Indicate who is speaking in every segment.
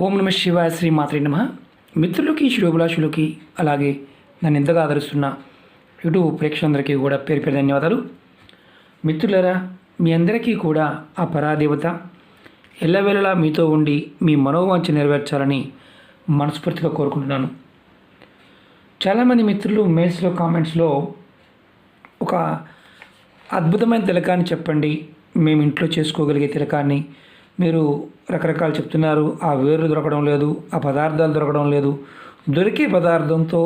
Speaker 1: ఓం నమ శివాయ శ్రీ మాత్రే నమః. మిత్రులకి శుభాభిలాషులకి అలాగే నన్ను ఎంతగా ఆదరిస్తున్న యూట్యూబ్ ప్రేక్షకులందరికీ కూడా పేరు పేరు ధన్యవాదాలు. మిత్రులారా, మీ అందరికీ కూడా ఆ పరాదేవత ఎల్లవేళలా మీతో ఉండి మీ మనోవాంఛ నెరవేర్చాలని మనస్ఫూర్తిగా కోరుకుంటున్నాను. చాలామంది మిత్రులు మెయిల్స్లో కామెంట్స్లో ఒక అద్భుతమైన తిలకాన్ని చెప్పండి, మేము ఇంట్లో చేసుకోగలిగే తిలకాన్ని మీరు రకరకాలు చెప్తున్నారు. ఆ వేర్లు దొరకడం లేదు, ఆ పదార్థాలు దొరకడం లేదు. దొరికే పదార్థంతో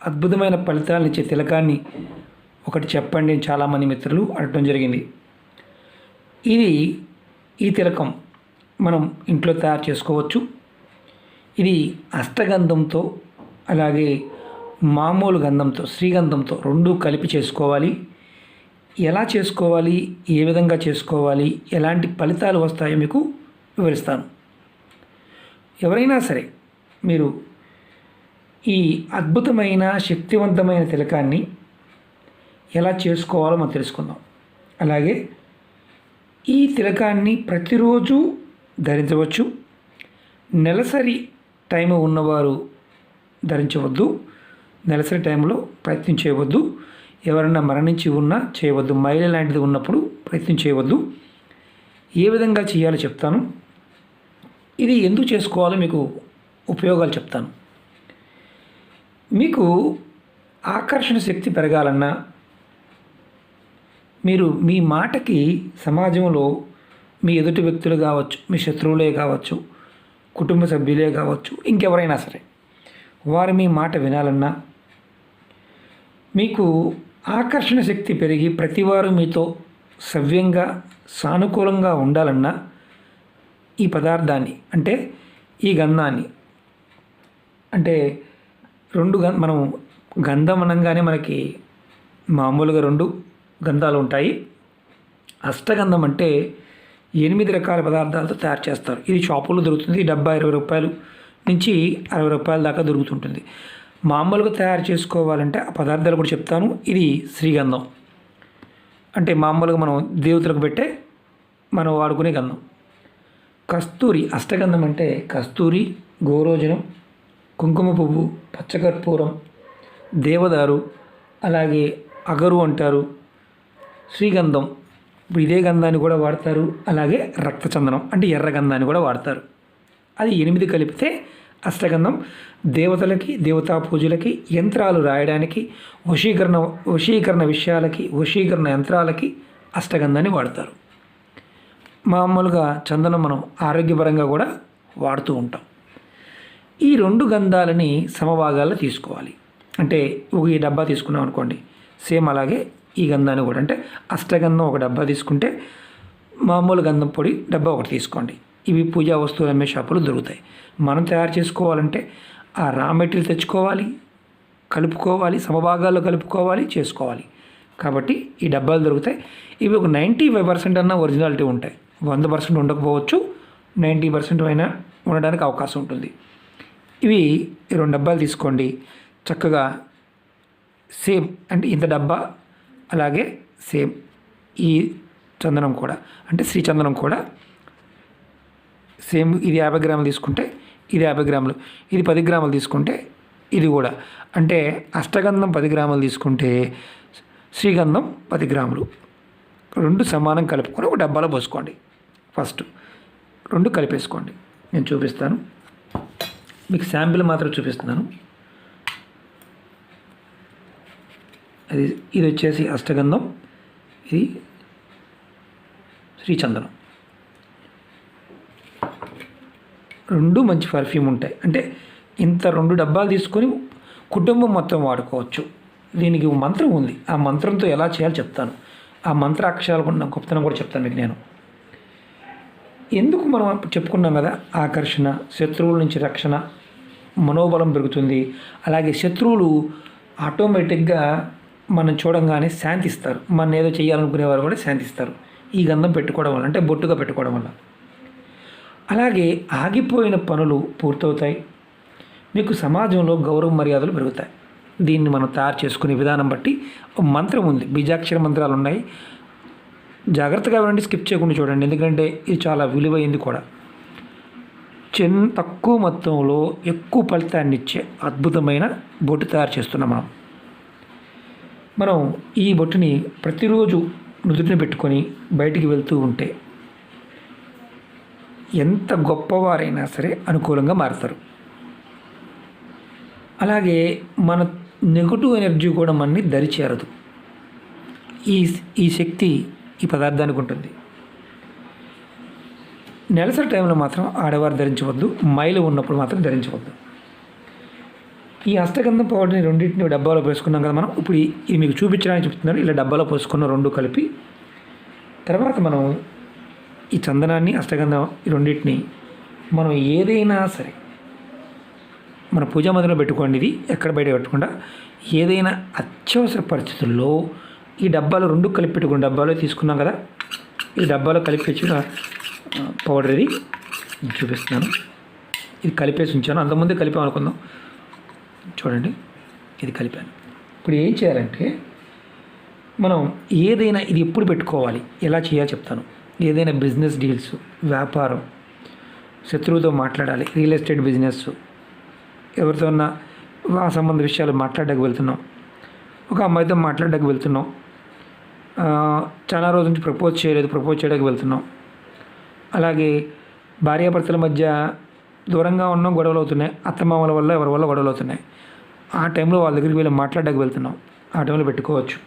Speaker 1: అద్భుతమైన ఫలితాలను ఇచ్చే తిలకాన్ని ఒకటి చెప్పండి అని చాలామంది మిత్రులు అడగడం జరిగింది. ఈ తిలకం మనం ఇంట్లో తయారు చేసుకోవచ్చు. ఇది అష్టగంధంతో అలాగే మామూలు గంధంతో శ్రీగంధంతో రెండూ కలిపి చేసుకోవాలి. ఎలా చేసుకోవాలి, ఏ విధంగా చేసుకోవాలి, ఎలాంటి ఫలితాలు వస్తాయో మీకు వివరిస్తాను. ఎవరైనా సరే మీరు ఈ అద్భుతమైన శక్తివంతమైన తిలకాన్ని ఎలా చేసుకోవాలో మనం తెలుసుకుందాం. అలాగే ఈ తిలకాన్ని ప్రతిరోజు ధరించవచ్చు. నెలసరి టైం ఉన్నవారు ధరించవద్దు, నెలసరి టైంలో ప్రయత్నం చేయవద్దు. ఎవరైనా మరణించి ఉన్నా చేయవద్దు, మైల లాంటిది ఉన్నప్పుడు ప్రయత్నం చేయవద్దు. ఏ విధంగా చేయాలో చెప్తాను. ఇది ఎందుకు చేసుకోవాలో మీకు ఉపయోగాలు చెప్తాను. మీకు ఆకర్షణ శక్తి పెరగాలన్నా, మీరు మీ మాటకి సమాజంలో మీ ఎదుటి వ్యక్తులు కావచ్చు, మీ శత్రువులే కావచ్చు, కుటుంబ సభ్యులే కావచ్చు, ఇంకెవరైనా సరే వారు మీ మాట వినాలన్నా, మీకు ఆకర్షణ శక్తి పెరిగి ప్రతివారు మీతో సవ్యంగా సానుకూలంగా ఉండాలన్నా ఈ పదార్థాన్ని అంటే ఈ గంధాన్ని అంటే మనం గంధం అనగానే మనకి మామూలుగా 2 గంధాలు ఉంటాయి. అష్టగంధం అంటే 8 రకాల పదార్థాలతో తయారు చేస్తారు. ఇది షాపుల్లో దొరుకుతుంది. డబ్బా 20 రూపాయలు నుంచి 60 రూపాయల దాకా దొరుకుతుంటుంది. మామూలుగా తయారు చేసుకోవాలంటే ఆ పదార్థాలు కూడా చెప్తాను. ఇది శ్రీగంధం అంటే మామూలుగా మనం దేవతలకు పెట్టే మనం వాడుకునే గంధం. కస్తూరి అష్టగంధం అంటే కస్తూరి, గోరోజనం, కుంకుమ పువ్వు, పచ్చకర్పూరం, దేవదారు, అలాగే అగరు అంటారు. శ్రీగంధం ఇప్పుడు ఇదే గంధాన్ని కూడా వాడతారు. అలాగే రక్తచందనం అంటే ఎర్ర గంధాన్ని కూడా వాడతారు. అది 8 కలిపితే అష్టగంధం. దేవతలకి, దేవతా పూజలకి, యంత్రాలు రాయడానికి, వశీకరణ విషయాలకి, వశీకరణ యంత్రాలకి అష్టగంధాన్ని వాడతారు. మామూలుగా చందనం మనం ఆరోగ్యపరంగా కూడా వాడుతూ ఉంటాం. ఈ 2 గంధాలని సమభాగాల్లో తీసుకోవాలి. అంటే ఈ డబ్బా తీసుకున్నాం అనుకోండి, సేమ్ అలాగే ఈ గంధాన్ని కూడా అంటే అష్టగంధం ఒక డబ్బా తీసుకుంటే మామూలు గంధం పొడి డబ్బా ఒకటి తీసుకోండి. ఇవి పూజా వస్తువులు అమ్మే షాపులు దొరుకుతాయి. మనం తయారు చేసుకోవాలంటే ఆ రా మెటీరియల్ తెచ్చుకోవాలి, కలుపుకోవాలి, సమభాగాల్లో కలుపుకోవాలి, చేసుకోవాలి. కాబట్టి ఈ డబ్బాలు దొరుకుతాయి. ఇవి ఒక 95% అన్న ఒరిజినాలిటీ ఉంటాయి. 100% ఉండకపోవచ్చు, 90% అయినా ఉండడానికి అవకాశం ఉంటుంది. ఇవి 2 డబ్బాలు తీసుకోండి. చక్కగా సేమ్ అంటే ఇంత డబ్బా, అలాగే సేమ్ ఈ చందనం కూడా అంటే శ్రీ చందనం కూడా సేమ్. ఇది 50 గ్రాములు తీసుకుంటే ఇది 50 గ్రాములు, ఇది 10 గ్రాములు తీసుకుంటే ఇది కూడా అంటే అష్టగంధం 10 గ్రాములు తీసుకుంటే శ్రీగంధం 10 గ్రాములు. 2 సమానం కలుపుకొని ఒక డబ్బాలో పోసుకోండి. ఫస్ట్ 2 కలిపేసుకోండి. నేను చూపిస్తాను, మీకు శాంపిల్ మాత్రం చూపిస్తున్నాను. ఇది వచ్చేసి అష్టగంధం, ఇది శ్రీచందనం. 2 మంచి పర్ఫ్యూమ్ ఉంటాయి. అంటే ఇంత 2 డబ్బాలు తీసుకొని కుటుంబం మొత్తం వాడుకోవచ్చు. దీనికి మంత్రం ఉంది. ఆ మంత్రంతో ఎలా చేయాలో చెప్తాను. ఆ మంత్ర అక్షరాలు కూడా గొప్పతనం కూడా చెప్తాను మీకు నేను. ఎందుకు మనం చెప్పుకున్నాం కదా, ఆకర్షణ, శత్రువుల నుంచి రక్షణ, మనోబలం పెరుగుతుంది. అలాగే శత్రువులు ఆటోమేటిక్గా మనం చూడంగానే శాంతిస్తారు. మన ఏదో చేయాలనుకునేవారు కూడా శాంతిస్తారు ఈ గంధం పెట్టుకోవడం వల్ల, అంటే బొట్టుగా పెట్టుకోవడం వల్ల. అలాగే ఆగిపోయిన పనులు పూర్తవుతాయి. మీకు సమాజంలో గౌరవ మర్యాదలు పెరుగుతాయి. దీన్ని మనం తయారు చేసుకునే విధానం బట్టి మంత్రం ఉంది, బీజాక్షర మంత్రాలు ఉన్నాయి. జాగ్రత్తగా వినండి, స్కిప్ చేయకుండా చూడండి, ఎందుకంటే ఇది చాలా విలువైంది కూడా. తక్కువ మొత్తంలో ఎక్కువ ఫలితాన్ని ఇచ్చే అద్భుతమైన బొట్టు తయారు చేస్తున్నాం మనం ఈ బొట్టుని ప్రతిరోజు నుదుటిని పెట్టుకొని బయటికి వెళ్తూ ఉంటే ఎంత గొప్పవారైనా సరే అనుకూలంగా మారుతారు. అలాగే మన నెగటివ్ ఎనర్జీ కూడా మనని దరిచేరదు. ఈ శక్తి ఈ పదార్థానికి ఉంటుంది. నెలసరి టైంలో మాత్రం ఆడవారు ధరించవద్దు, మైలు ఉన్నప్పుడు మాత్రం ధరించవద్దు. ఈ అష్టగంధం పౌడర్ని రెండింటిని డబ్బాలో పోసుకున్నాం కదా మనం. ఇప్పుడు ఇది మీకు చూపించడానికి చెప్తున్నాను. ఇలా డబ్బాలో పోసుకున్న రెండు కలిపి తర్వాత మనం ఈ చందనాన్ని అష్టగంధం ఈ రెండింటిని మనం ఏదైనా సరే మన పూజా మందిరంలో పెట్టుకోండి. ఇది ఎక్కడ బయట పెట్టకుండా ఏదైనా అత్యవసర పరిస్థితుల్లో ఈ డబ్బాలో రెండు కలిపి పెట్టుకున్న డబ్బాలో తీసుకున్నాం కదా, ఈ డబ్బాలో కలిపి తెచ్చిన పౌడర్ ఇది నేను చూపిస్తున్నాను. ఇది కలిపేసి ఉంచాను, అంతకుముందే కలిపాము అనుకుందాం. చూడండి, ఇది కలిపాను. ఇప్పుడు ఏం చేయాలంటే మనం ఏదైనా ఇది ఎప్పుడు పెట్టుకోవాలి, ఎలా చేయాలో చెప్తాను. ఏదైనా బిజినెస్ డీల్స్, వ్యాపారం, శత్రువుతో మాట్లాడాలి, రియల్ ఎస్టేట్ బిజినెస్, ఎవరితో ఉన్న ఆ సంబంధ విషయాలు మాట్లాడడానికి వెళ్తున్నాం, ఒక అమ్మాయితో మాట్లాడడానికి వెళ్తున్నాం, చాలా రోజుల నుంచి ప్రపోజ్ చేయడానికి వెళ్తున్నాం, అలాగే భార్యాభర్తల మధ్య దూరంగా ఉన్నాం, గొడవలు అవుతున్నాయి, అత్తమామల వల్ల ఎవరి వల్ల గొడవలు అవుతున్నాయి, ఆ టైంలో వాళ్ళ దగ్గరికి వెళ్ళి మాట్లాడడానికి వెళ్తున్నాం, ఆ టైంలో పెట్టుకోవచ్చు.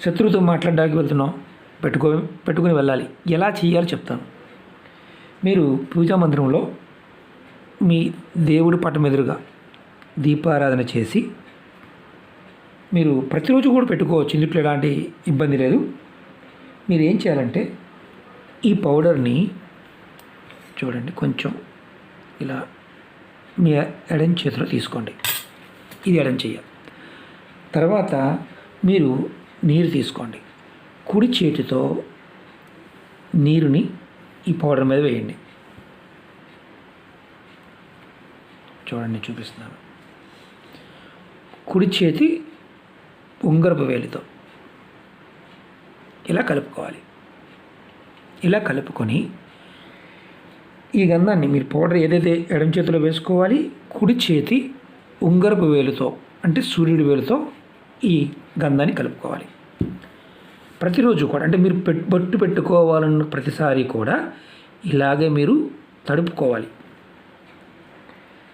Speaker 1: శత్రువుతో మాట్లాడడానికి వెళ్తున్నాం, పెట్టుకుని వెళ్ళాలి. ఎలా చేయాలో చెప్తాను. మీరు పూజా మందిరంలో మీ దేవుడి పటం ఎదురుగా దీపారాధన చేసి మీరు ప్రతిరోజు కూడా పెట్టుకోవచ్చు, ఇందులో ఎలాంటి ఇబ్బంది లేదు. మీరు ఏం చేయాలంటే ఈ పౌడర్ని చూడండి కొంచెం ఇలా మీ ఎడం చేతిలో తీసుకోండి. ఇది ఎడం చెయ్య. తర్వాత మీరు నీరు తీసుకోండి. కుడి చేతితో నీరుని ఈ పౌడర్ మీద వేయండి. చూడండి, చూపిస్తున్నాను. కుడి చేతి ఉంగరపు వేలితో ఇలా కలుపుకోవాలి. ఇలా కలుపుకొని ఈ గంధాన్ని మీరు పౌడర్ ఏదైతే ఎడం చేతిలో వేసుకోవాలి, కుడి చేతి ఉంగరపు వేలుతో అంటే సూర్యుడి వేలుతో ఈ గంధాన్ని కలుపుకోవాలి. ప్రతిరోజు కూడా అంటే మీరు బొట్టు పెట్టుకోవాలన్న ప్రతిసారి కూడా ఇలాగే మీరు తడుపుకోవాలి.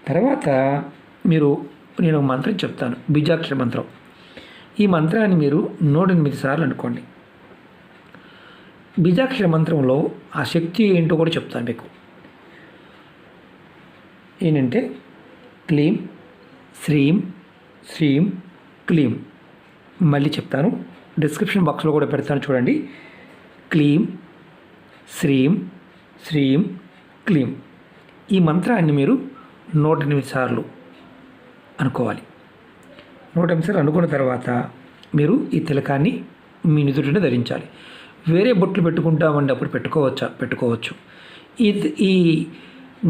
Speaker 1: తర్వాత నేను మంత్రం చెప్తాను, బీజాక్షర మంత్రం. ఈ మంత్రాన్ని మీరు 108 సార్లు అనుకోండి. బీజాక్షర మంత్రంలో ఆ శక్తి ఏంటో కూడా చెప్తాను మీకు. ఏంటంటే క్లీం శ్రీం శ్రీం క్లీం. మళ్ళీ చెప్తాను, డిస్క్రిప్షన్ బాక్స్లో కూడా పెడతాను చూడండి. క్లీం శ్రీం శ్రీం క్లీం. ఈ మంత్రాన్ని మీరు 108 సార్లు అనుకోవాలి. 108 సార్లు అనుకున్న తర్వాత మీరు ఈ తిలకాన్ని మీ నుదుటిన ధరించాలి. వేరే బొట్లు పెట్టుకుంటామండి, అప్పుడు పెట్టుకోవచ్చు. ఈ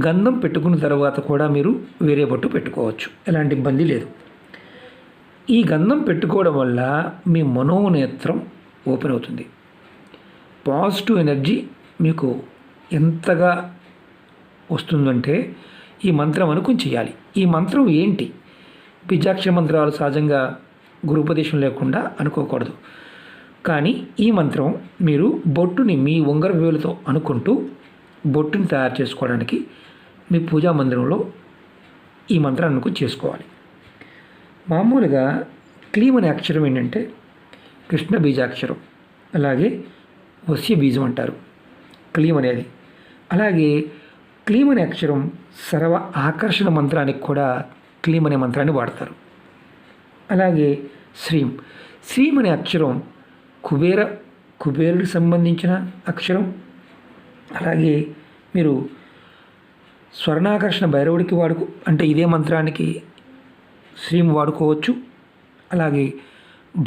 Speaker 1: గంధం పెట్టుకున్న తర్వాత కూడా మీరు వేరే బొట్టు పెట్టుకోవచ్చు, ఎలాంటి ఇబ్బంది లేదు. ఈ గంధం పెట్టుకోవడం వల్ల మీ మనోనేత్రం ఓపెన్ అవుతుంది. పాజిటివ్ ఎనర్జీ మీకు ఎంతగా వస్తుందంటే ఈ మంత్రం అనుకుని చేయాలి. ఈ మంత్రం ఏంటి? బీజాక్షర మంత్రాలు సహజంగా గురుపదేశం లేకుండా అనుకోకూడదు. కానీ ఈ మంత్రం మీరు బొట్టుని మీ ఉంగర వేలుతో అనుకుంటూ బొట్టుని తయారు చేసుకోవడానికి మీ పూజా మందిరంలో ఈ మంత్రాన్ని అనుకుని చేసుకోవాలి. మామూలుగా క్లీం అనే అక్షరం ఏంటంటే కృష్ణ బీజాక్షరం, అలాగే వస్య బీజం అంటారు క్లీం అనేది. అలాగే క్లీం అనే అక్షరం సర్వ ఆకర్షణ మంత్రానికి కూడా క్లీం అనే మంత్రాన్ని వాడతారు. అలాగే శ్రీం అనే అక్షరం కుబేరుడికి సంబంధించిన అక్షరం. అలాగే మీరు స్వర్ణాకర్షణ భైరవుడికి అంటే ఇదే మంత్రానికి శ్రీం వాడుకోవచ్చు. అలాగే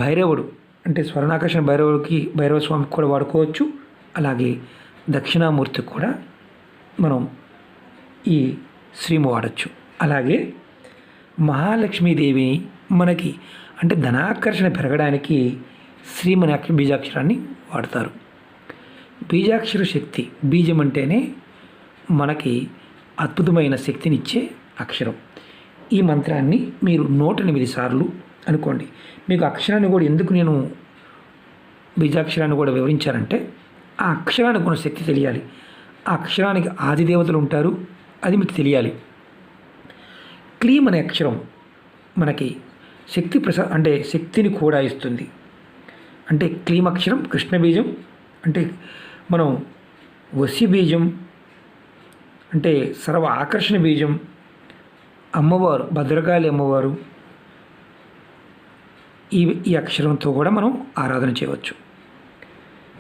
Speaker 1: భైరవుడు అంటే స్వర్ణాకర్షణ భైరవ స్వామికి కూడా వాడుకోవచ్చు. అలాగే దక్షిణామూర్తికి కూడా మనం ఈ శ్రీం వాడచ్చు. అలాగే మహాలక్ష్మీదేవి మనకి అంటే ధనాకర్షణ పెరగడానికి శ్రీం అనే బీజాక్షరాన్ని వాడతారు. బీజాక్షర శక్తి, బీజం అంటేనే మనకి అద్భుతమైన శక్తినిచ్చే అక్షరం. ఈ మంత్రాన్ని మీరు 108 సార్లు అనుకోండి. మీకు అక్షరాన్ని కూడా ఎందుకు నేను బీజాక్షరాన్ని కూడా వివరించానంటే ఆ అక్షరానికి ఉన్న శక్తి తెలియాలి. ఆ అక్షరానికి ఆది దేవతలు ఉంటారు, అది మీకు తెలియాలి. క్లీం అనే అక్షరం మనకి శక్తి అంటే శక్తిని కూడా ఇస్తుంది. అంటే క్లీం అక్షరం కృష్ణ బీజం, అంటే మనం వసి బీజం, అంటే సర్వ ఆకర్షణ బీజం, అమ్మవారు భద్రకాళి అమ్మవారు, ఈ అక్షరంతో కూడా మనం ఆరాధన చేయవచ్చు.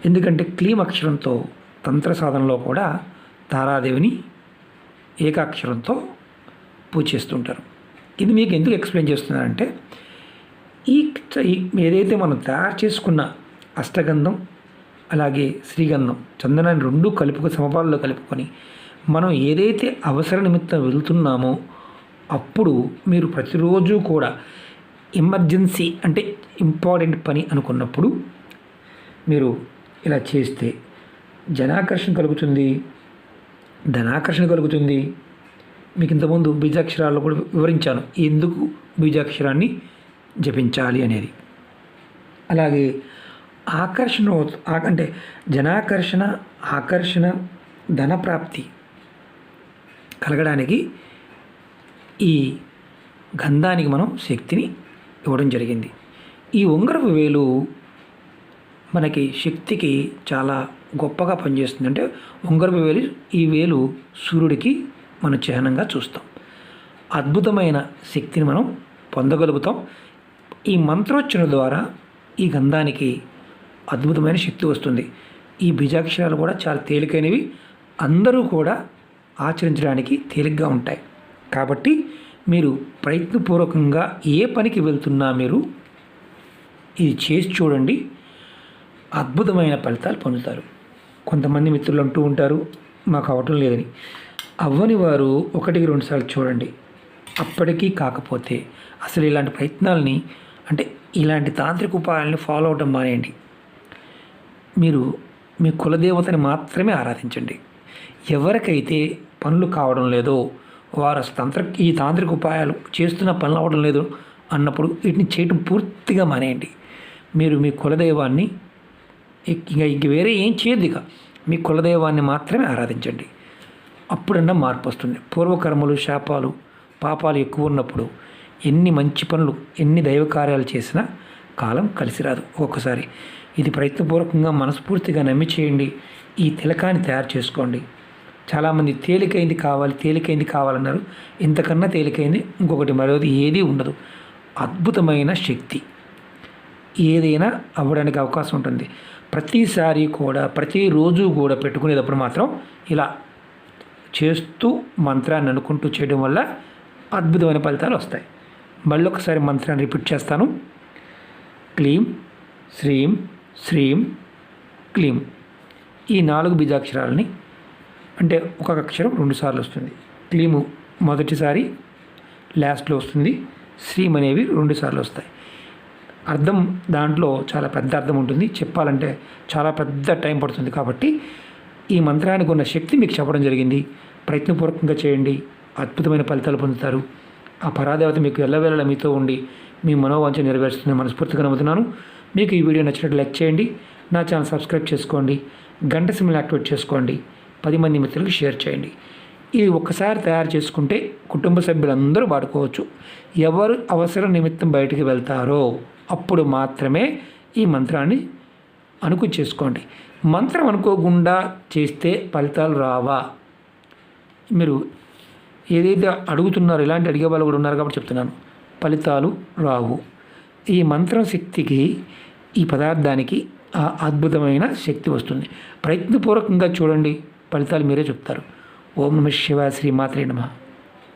Speaker 1: ఎందుకంటే క్లీం అక్షరంతో తంత్ర సాధనలో కూడా తారాదేవిని ఏకాక్షరంతో పూజ చేస్తుంటారు. ఇది మీకు ఎందుకు ఎక్స్ప్లెయిన్ చేస్తున్నారంటే ఈ ఏదైతే మనం తయారు చేసుకున్న అష్టగంధం అలాగే శ్రీగంధం చందనాన్ని రెండూ సమపాలలో కలుపుకొని మనం ఏదైతే అవసర నిమిత్తం వెళ్తున్నామో అప్పుడు మీరు ప్రతిరోజు కూడా ఎమర్జెన్సీ అంటే ఇంపార్టెంట్ పని అనుకున్నప్పుడు మీరు ఇలా చేస్తే జనాకర్షణ కలుగుతుంది, ధనాకర్షణ కలుగుతుంది. మీకు ఇంతకుముందు బీజాక్షరాల్లో కూడా వివరించాను ఎందుకు బీజాక్షరాన్ని జపించాలి అనేది. అలాగే ఆకర్షణ అంటే జనాకర్షణ, ఆకర్షణ, ధనప్రాప్తి కలగడానికి ఈ గంధానికి మనం శక్తిని ఇవ్వడం జరిగింది. ఈ ఉంగరపు వేలు మనకి శక్తికి చాలా గొప్పగా పనిచేస్తుంది. అంటే ఉంగరపు వేలు, ఈ వేలు సూర్యుడికి మనం చిహ్నంగా చూస్తాం. అద్భుతమైన శక్తిని మనం పొందగలుగుతాం. ఈ మంత్రోచ్చరణ ద్వారా ఈ గంధానికి అద్భుతమైన శక్తి వస్తుంది. ఈ బీజాక్షరాలు కూడా చాలా తేలికైనవి, అందరూ కూడా ఆచరించడానికి తేలిగ్గా ఉంటాయి. కాబట్టి మీరు ప్రయత్నపూర్వకంగా ఏ పనికి వెళ్తున్నా మీరు ఇది చేసి చూడండి, అద్భుతమైన ఫలితాలు పొందుతారు. కొంతమంది మిత్రులు అంటూ ఉంటారు మాకు అవటం లేదని. అవ్వని వారు 1-2 సార్లు చూడండి. అప్పటికీ కాకపోతే అసలు ఇలాంటి ప్రయత్నాలని అంటే ఇలాంటి తాంత్రిక ఉపాయాలని ఫాలో అవడం మానేయండి. మీరు మీ కులదేవతని మాత్రమే ఆరాధించండి. ఎవరికైతే పనులు కావడం లేదో వారు ఈ తాంత్రిక ఉపాయాలు చేస్తున్న పనులు అవ్వడం లేదు అన్నప్పుడు వీటిని చేయడం పూర్తిగా మానేయండి. మీరు మీ కులదైవాన్ని ఇంక వేరే ఏం చేయదు, ఇక మీ కులదైవాన్ని మాత్రమే ఆరాధించండి. అప్పుడన్నా మార్పు వస్తుంది. పూర్వకర్మలు, శాపాలు, పాపాలు ఎక్కువ ఉన్నప్పుడు ఎన్ని మంచి పనులు, ఎన్ని దైవ కార్యాలు చేసినా కాలం కలిసి రాదు ఒక్కొక్కసారి. ఇది ప్రయత్నపూర్వకంగా మనస్ఫూర్తిగా నమ్మి చేయండి. ఈ తిలకాన్ని తయారు చేసుకోండి. చాలామంది తేలికైంది కావాలన్నారు. ఇంతకన్నా తేలికైంది ఇంకొకటి మరోది ఏదీ ఉండదు. అద్భుతమైన శక్తి ఏదైనా అవ్వడానికి అవకాశం ఉంటుంది. ప్రతిసారి కూడా ప్రతిరోజు కూడా పెట్టుకునేటప్పుడు మాత్రం ఇలా చేస్తూ మంత్రాన్ని అనుకుంటూ చేయడం వల్ల అద్భుతమైన ఫలితాలు వస్తాయి. మళ్ళీ ఒకసారి మంత్రాన్ని రిపీట్ చేస్తాను. క్లీం శ్రీం శ్రీం క్లీం. ఈ 4 బీజాక్షరాలని అంటే ఒక అక్షరం 2 సార్లు వస్తుంది. క్లీము మొదటిసారి లాస్ట్లో వస్తుంది, శ్రీం అనేవి 2 సార్లు వస్తాయి. అర్థం దాంట్లో చాలా పెద్ద అర్థం ఉంటుంది, చెప్పాలంటే చాలా పెద్ద టైం పడుతుంది. కాబట్టి ఈ మంత్రానికి ఉన్న శక్తి మీకు చెప్పడం జరిగింది. ప్రయత్నపూర్వకంగా చేయండి, అద్భుతమైన ఫలితాలు పొందుతారు. ఆ పరాదేవత మీకు ఎల్లవేళలా మీతో ఉండి మీ మనోవాంఛ నెరవేరుస్తుందని మనస్ఫూర్తిగా నమ్ముతున్నాను. మీకు ఈ వీడియో నచ్చినట్టు లైక్ చేయండి, నా ఛానల్ సబ్స్క్రైబ్ చేసుకోండి, గంట సింబల్ యాక్టివేట్ చేసుకోండి, 10 మంది మిత్రులకు షేర్ చేయండి. ఇది ఒక్కసారి తయారు చేసుకుంటే కుటుంబ సభ్యులందరూ వాడుకోవచ్చు. ఎవరు అవసరం నిమిత్తం బయటికి వెళ్తారో అప్పుడు మాత్రమే ఈ మంత్రాన్ని చేసుకోండి. మంత్రం అనుకోకుండా చేస్తే ఫలితాలు రావా? మీరు ఏదైతే అడుగుతున్నారో ఇలాంటి అడిగే వాళ్ళు కూడా ఉన్నారు కాబట్టి చెప్తున్నాను, ఫలితాలు రావు. ఈ మంత్రం శక్తికి, ఈ పదార్థానికి ఆ అద్భుతమైన శక్తి వస్తుంది. ప్రయత్నపూర్వకంగా చూడండి, ఫలితాలు మీరే చెప్తారు. ఓం నమః శివాయ. శ్రీమాత్రే నమః.